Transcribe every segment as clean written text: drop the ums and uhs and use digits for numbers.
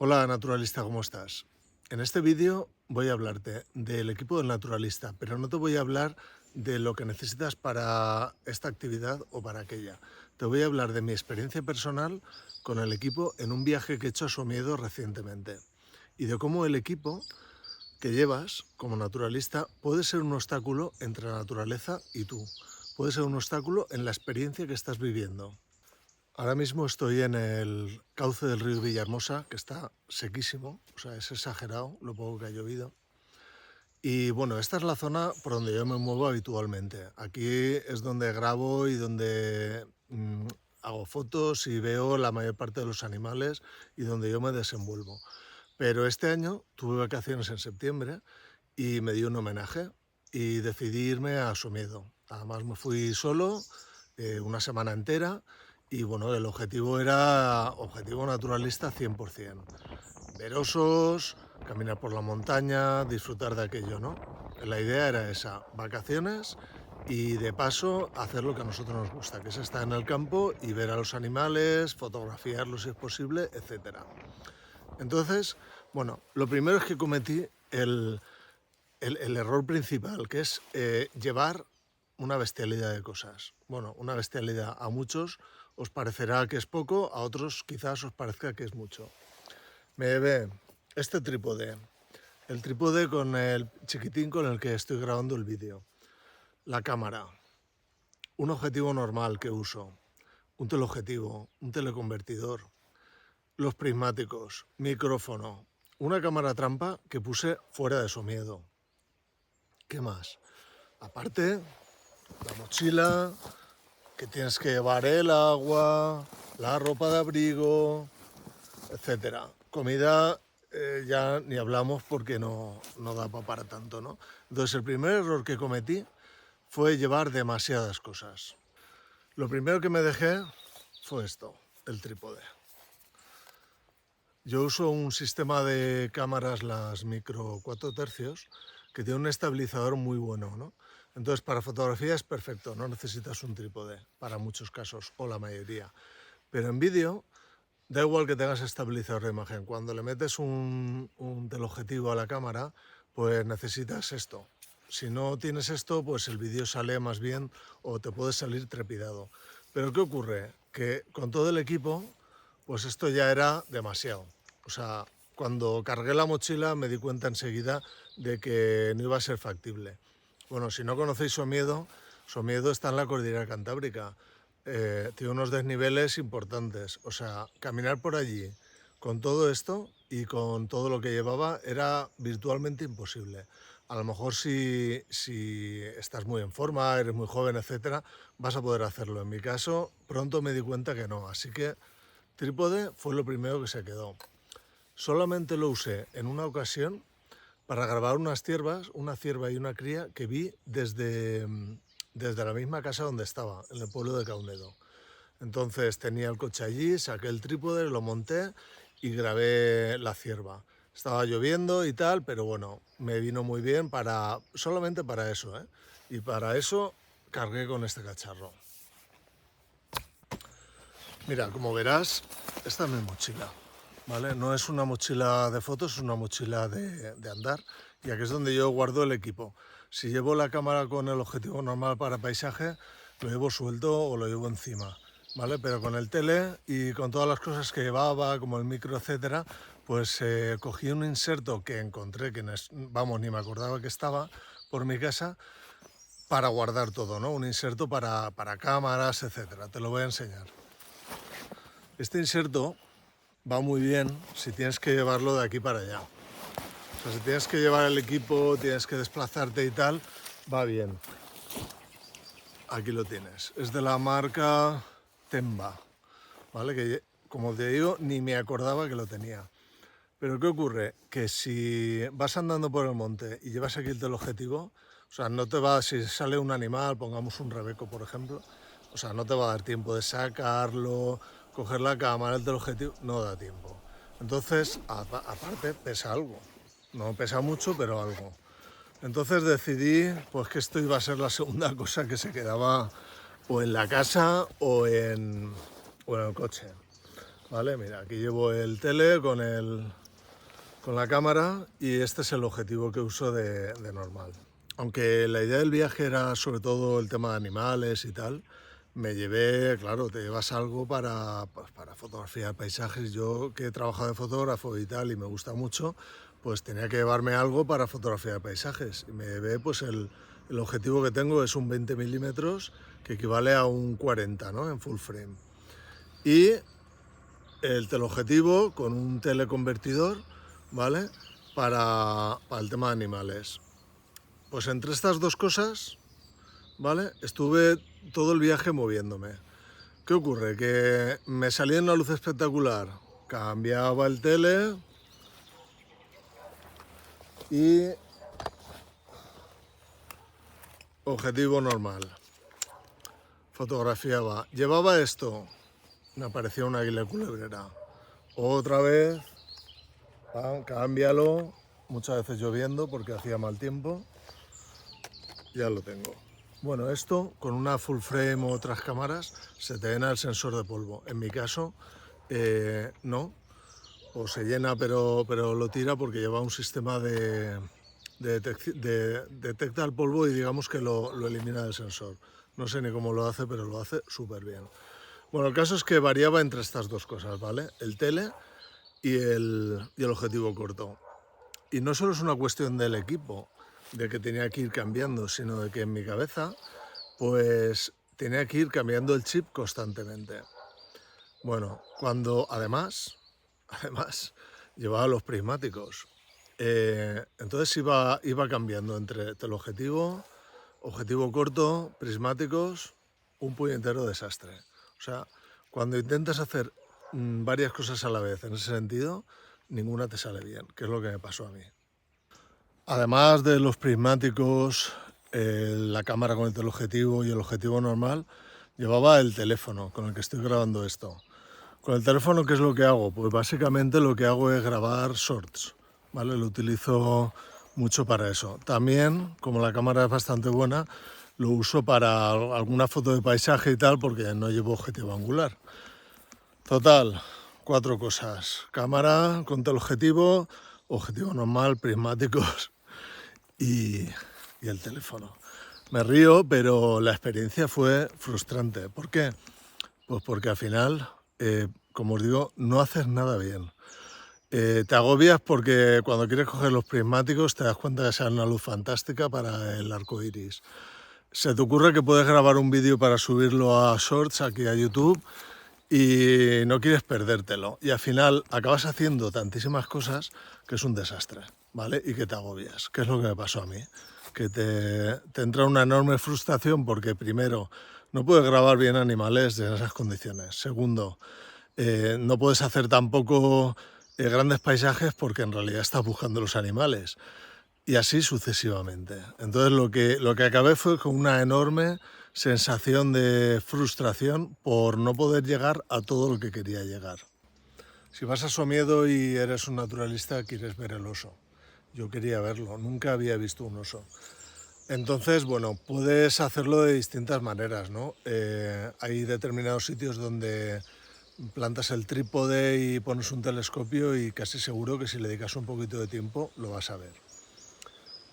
Hola naturalista, ¿cómo estás? En este vídeo voy a hablarte del equipo del naturalista, pero no te voy a hablar de lo que necesitas para esta actividad o para aquella. Te voy a hablar de mi experiencia personal con el equipo en un viaje que he hecho a Somiedo recientemente y de cómo el equipo que llevas como naturalista puede ser un obstáculo entre la naturaleza y tú. Puede ser un obstáculo en la experiencia que estás viviendo. Ahora mismo estoy en el cauce del río Villahermosa, que está sequísimo, o sea, es exagerado lo poco que ha llovido. Y bueno, esta es la zona por donde yo me muevo habitualmente. Aquí es donde grabo y donde hago fotos y veo la mayor parte de los animales y donde yo me desenvuelvo. Pero este año tuve vacaciones en septiembre y me di un homenaje y decidí irme a Somiedo. Además me fui solo una semana entera y bueno, el objetivo era objetivo naturalista 100%. Ver osos, caminar por la montaña, disfrutar de aquello, ¿no? La idea era esa, vacaciones y de paso hacer lo que a nosotros nos gusta, que es estar en el campo y ver a los animales, fotografiarlos si es posible, etcétera. Entonces, bueno, lo primero es que cometí el error principal, que es llevar una bestialidad de cosas. Bueno, una bestialidad a muchos os parecerá que es poco, a otros quizás os parezca que es mucho. Me llevé este trípode, el trípode con el chiquitín con el que estoy grabando el vídeo, la cámara, un objetivo normal que uso, un teleobjetivo, un teleconvertidor, los prismáticos, micrófono, una cámara trampa que puse fuera de Somiedo. ¿Qué más? Aparte, la mochila, que tienes que llevar el agua, la ropa de abrigo, etcétera. Comida ya ni hablamos porque no da para tanto, ¿no? Entonces el primer error que cometí fue llevar demasiadas cosas. Lo primero que me dejé fue esto, el trípode. Yo uso un sistema de cámaras, las micro 4 tercios, que tiene un estabilizador muy bueno, ¿no? Entonces, para fotografía es perfecto, no necesitas un trípode, para muchos casos, o la mayoría. Pero en vídeo, da igual que tengas estabilizador de imagen. Cuando le metes un teleobjetivo a la cámara, pues necesitas esto. Si no tienes esto, pues el vídeo sale más bien o te puede salir trepidado. Pero ¿qué ocurre? Que con todo el equipo, pues esto ya era demasiado. O sea, cuando cargué la mochila me di cuenta enseguida de que no iba a ser factible. Bueno, si no conocéis Somiedo, Somiedo está en la cordillera cantábrica. Tiene unos desniveles importantes. O sea, caminar por allí con todo esto y con todo lo que llevaba era virtualmente imposible. A lo mejor si estás muy en forma, eres muy joven, etcétera, vas a poder hacerlo. En mi caso, pronto me di cuenta que no. Así que trípode fue lo primero que se quedó. Solamente lo usé en una ocasión para grabar unas ciervas, una cierva y una cría que vi desde la misma casa donde estaba, en el pueblo de Caunedo. Entonces tenía el coche allí, saqué el trípode, lo monté y grabé la cierva. Estaba lloviendo y tal, pero bueno, me vino muy bien solamente para eso, ¿eh? Y para eso cargué con este cacharro. Mira, como verás, esta es mi mochila, ¿vale? No es una mochila de fotos, es una mochila de andar, y aquí es donde yo guardo el equipo. Si llevo la cámara con el objetivo normal para paisaje, lo llevo suelto o lo llevo encima, ¿vale? Pero con el tele y con todas las cosas que llevaba, como el micro, etcétera, pues cogí un inserto que encontré, que vamos, ni me acordaba que estaba por mi casa, para guardar todo, ¿no? Un inserto para cámaras, etcétera. Te lo voy a enseñar. Este inserto va muy bien si tienes que llevarlo de aquí para allá. O sea, si tienes que llevar el equipo, tienes que desplazarte y tal, va bien. Aquí lo tienes. Es de la marca Temba, ¿vale? Que como te digo, ni me acordaba que lo tenía. Pero ¿qué ocurre? Que si vas andando por el monte y llevas aquí el teleobjetivo, o sea, no te va, si sale un animal, pongamos un rebeco, por ejemplo, o sea, no te va a dar tiempo de sacarlo, coger la cámara, el teleobjetivo, no da tiempo. Entonces, aparte, pesa algo. No pesa mucho, pero algo. Entonces decidí pues que esto iba a ser la segunda cosa que se quedaba o en la casa o en el coche. ¿vale? Mira, aquí llevo el tele con la cámara y este es el objetivo que uso de normal. Aunque la idea del viaje era sobre todo el tema de animales y tal, me llevé, claro, te llevas algo para fotografiar paisajes. Yo que he trabajado de fotógrafo y tal y me gusta mucho, pues tenía que llevarme algo para fotografiar paisajes. Y me llevé, pues el objetivo que tengo es un 20 milímetros, que equivale a un 40, ¿no? En full frame. Y el teleobjetivo con un teleconvertidor, ¿vale? Para el tema de animales. Pues entre estas dos cosas, ¿vale? Estuve todo el viaje moviéndome. ¿Qué ocurre? Que me salía una luz espectacular, cambiaba el tele y objetivo normal. Fotografiaba. Llevaba esto, me aparecía una águila culebrera. Otra vez, cámbialo, muchas veces lloviendo porque hacía mal tiempo. Ya lo tengo. Bueno, esto con una full frame o otras cámaras se te llena el sensor de polvo. En mi caso, no. O se llena pero lo tira porque lleva un sistema detecta el polvo y digamos que lo elimina del sensor. No sé ni cómo lo hace, pero lo hace súper bien. Bueno, el caso es que variaba entre estas dos cosas, ¿vale? El tele y el objetivo corto. Y no solo es una cuestión del equipo, de que tenía que ir cambiando, sino de que en mi cabeza, pues tenía que ir cambiando el chip constantemente. Bueno, cuando además llevaba los prismáticos. Entonces iba cambiando entre teleobjetivo, objetivo corto, prismáticos, un puñetero desastre. O sea, cuando intentas hacer varias cosas a la vez en ese sentido, ninguna te sale bien, que es lo que me pasó a mí. Además de los prismáticos, la cámara con el teleobjetivo y el objetivo normal, llevaba el teléfono con el que estoy grabando esto. Con el teléfono, ¿qué es lo que hago? Pues básicamente lo que hago es grabar shorts, ¿vale? Lo utilizo mucho para eso. También, como la cámara es bastante buena, lo uso para alguna foto de paisaje y tal, porque no llevo objetivo angular. Total, 4 cosas. Cámara con teleobjetivo, objetivo normal, prismáticos y el teléfono. Me río, pero la experiencia fue frustrante. ¿Por qué? Pues porque al final, como os digo, no haces nada bien. Te agobias porque cuando quieres coger los prismáticos te das cuenta que sea una luz fantástica para el arco iris. Se te ocurre que puedes grabar un vídeo para subirlo a Shorts, aquí a YouTube, y no quieres perdértelo. Y al final acabas haciendo tantísimas cosas que es un desastre, ¿vale? Y que te agobias, que es lo que me pasó a mí. Que te entra una enorme frustración porque primero, no puedes grabar bien animales en esas condiciones. Segundo, no puedes hacer tampoco grandes paisajes porque en realidad estás buscando los animales. Y así sucesivamente. Entonces lo que acabé fue con una enorme sensación de frustración por no poder llegar a todo lo que quería llegar. Si vas a Somiedo y eres un naturalista, quieres ver el oso. Yo quería verlo, nunca había visto un oso. Entonces, bueno, puedes hacerlo de distintas maneras, ¿no? Hay determinados sitios donde plantas el trípode y pones un telescopio y casi seguro que si le dedicas un poquito de tiempo lo vas a ver.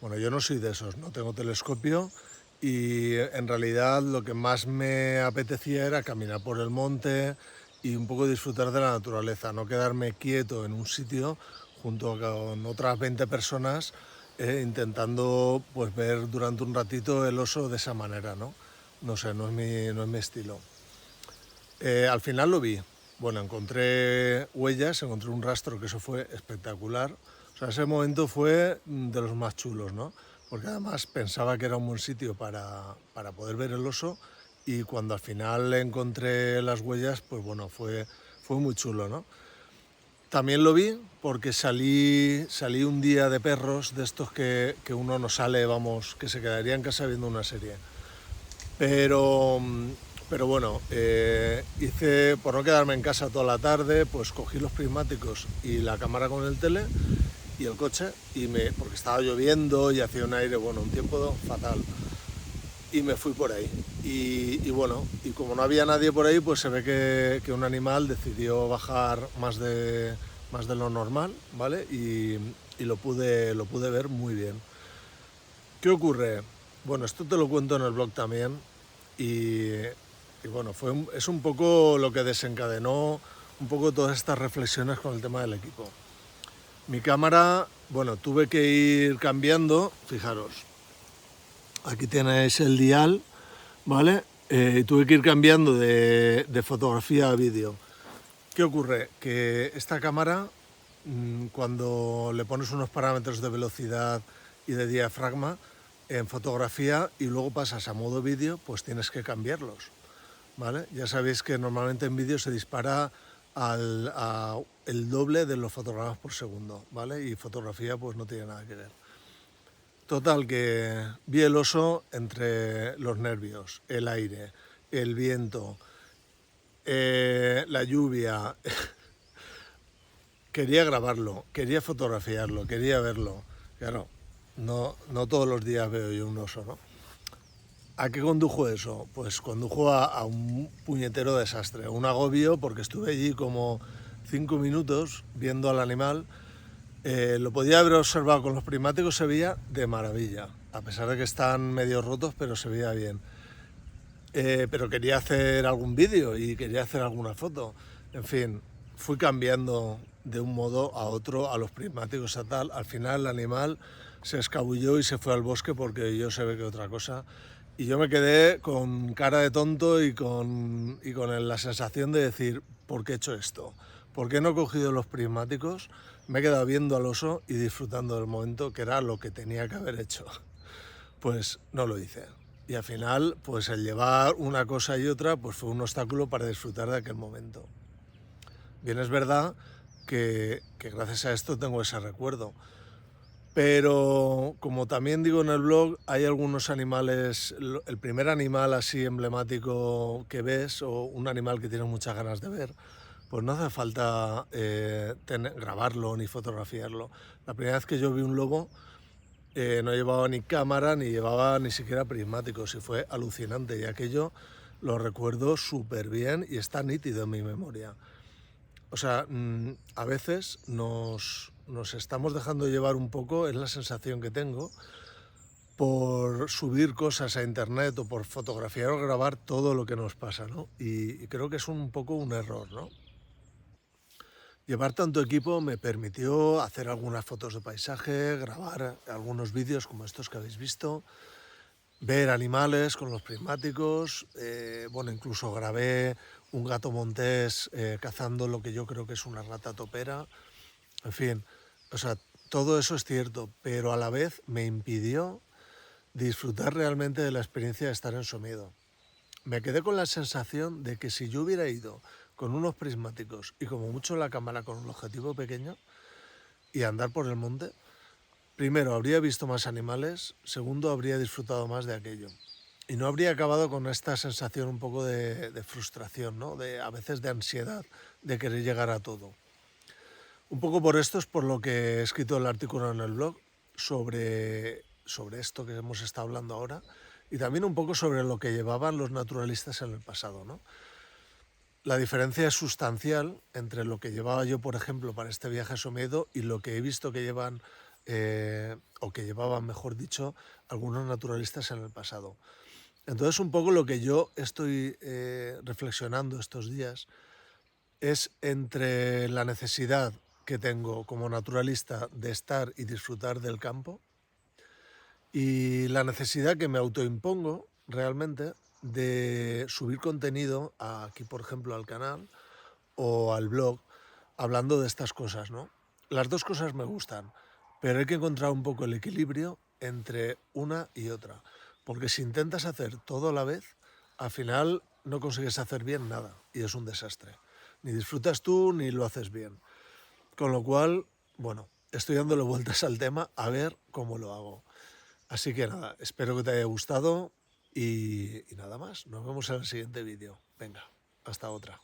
Bueno, yo no soy de esos, no tengo telescopio y en realidad lo que más me apetecía era caminar por el monte y un poco disfrutar de la naturaleza, no quedarme quieto en un sitio junto con otras 20 personas intentando pues ver durante un ratito el oso de esa manera, ¿no? No sé, no es mi estilo. Al final lo vi. Bueno, encontré huellas, encontré un rastro, que eso fue espectacular. O sea, ese momento fue de los más chulos, ¿no? Porque además pensaba que era un buen sitio para poder ver el oso y cuando al final encontré las huellas, pues bueno, fue muy chulo, ¿no? También lo vi porque salí un día de perros, de estos que uno no sale, vamos, que se quedaría en casa viendo una serie. Pero bueno, hice, por no quedarme en casa toda la tarde, pues cogí los prismáticos y la cámara con el tele y el coche, porque estaba lloviendo y hacía un aire, bueno, un tiempo fatal. y me fui por ahí. Y bueno, y como no había nadie por ahí, pues se ve que un animal decidió bajar más de lo normal, ¿vale? Y lo pude ver muy bien. ¿Qué ocurre? Bueno, esto te lo cuento en el blog también y bueno, es un poco lo que desencadenó un poco todas estas reflexiones con el tema del equipo. Mi cámara, bueno, tuve que ir cambiando, fijaros, aquí tenéis el dial, ¿vale? Tuve que ir cambiando de fotografía a vídeo. ¿Qué ocurre? Que esta cámara, cuando le pones unos parámetros de velocidad y de diafragma en fotografía y luego pasas a modo vídeo, pues tienes que cambiarlos, ¿vale? Ya sabéis que normalmente en vídeo se dispara el doble de los fotogramas por segundo, ¿vale? Y fotografía pues no tiene nada que ver. Total, que vi el oso entre los nervios, el aire, el viento, la lluvia. Quería grabarlo, quería fotografiarlo, quería verlo. Claro, no todos los días veo yo un oso, ¿no? ¿A qué condujo eso? Pues condujo a un puñetero desastre, un agobio, porque estuve allí como 5 minutos viendo al animal. Lo podía haber observado con los prismáticos, se veía de maravilla, a pesar de que están medio rotos, pero se veía bien. Pero quería hacer algún vídeo y quería hacer alguna foto. En fin, fui cambiando de un modo a otro, a los prismáticos, a tal. Al final el animal se escabulló y se fue al bosque porque yo se ve que otra cosa. Y yo me quedé con cara de tonto y con la sensación de decir, ¿por qué he hecho esto? ¿Por qué no he cogido los prismáticos? Me he quedado viendo al oso y disfrutando del momento, que era lo que tenía que haber hecho. Pues no lo hice. Y al final, pues el llevar una cosa y otra, pues fue un obstáculo para disfrutar de aquel momento. Bien, es verdad que gracias a esto tengo ese recuerdo. Pero como también digo en el blog, hay algunos animales, el primer animal así emblemático que ves, o un animal que tienes muchas ganas de ver, pues no hace falta grabarlo ni fotografiarlo. La primera vez que yo vi un lobo, no llevaba ni cámara, ni llevaba ni siquiera prismáticos, y fue alucinante, y aquello lo recuerdo súper bien y está nítido en mi memoria. O sea, a veces nos estamos dejando llevar un poco, es la sensación que tengo, por subir cosas a internet o por fotografiar o grabar todo lo que nos pasa, ¿no? Y creo que es un poco un error, ¿no? Llevar tanto equipo me permitió hacer algunas fotos de paisaje, grabar algunos vídeos como estos que habéis visto, ver animales con los prismáticos, bueno, incluso grabé un gato montés cazando lo que yo creo que es una rata topera, en fin, o sea, todo eso es cierto, pero a la vez me impidió disfrutar realmente de la experiencia de estar en Somiedo. Me quedé con la sensación de que si yo hubiera ido con unos prismáticos y como mucho la cámara con un objetivo pequeño y andar por el monte, primero habría visto más animales, segundo habría disfrutado más de aquello. Y no habría acabado con esta sensación un poco de frustración, ¿no? A veces de ansiedad, de querer llegar a todo. Un poco por esto es por lo que he escrito el artículo en el blog sobre esto que hemos estado hablando ahora, y también un poco sobre lo que llevaban los naturalistas en el pasado, ¿no? La diferencia es sustancial entre lo que llevaba yo, por ejemplo, para este viaje a Somiedo y lo que he visto que llevan, o que llevaban, mejor dicho, algunos naturalistas en el pasado. Entonces, un poco lo que yo estoy reflexionando estos días es entre la necesidad que tengo como naturalista de estar y disfrutar del campo y la necesidad que me autoimpongo realmente de subir contenido aquí, por ejemplo, al canal o al blog, hablando de estas cosas, ¿no? Las dos cosas me gustan, pero hay que encontrar un poco el equilibrio entre una y otra, porque si intentas hacer todo a la vez, al final no consigues hacer bien nada y es un desastre. Ni disfrutas tú ni lo haces bien. Con lo cual, bueno, estoy dándole vueltas al tema a ver cómo lo hago. Así que nada, espero que te haya gustado y nada más. Nos vemos en el siguiente vídeo. Venga, hasta otra.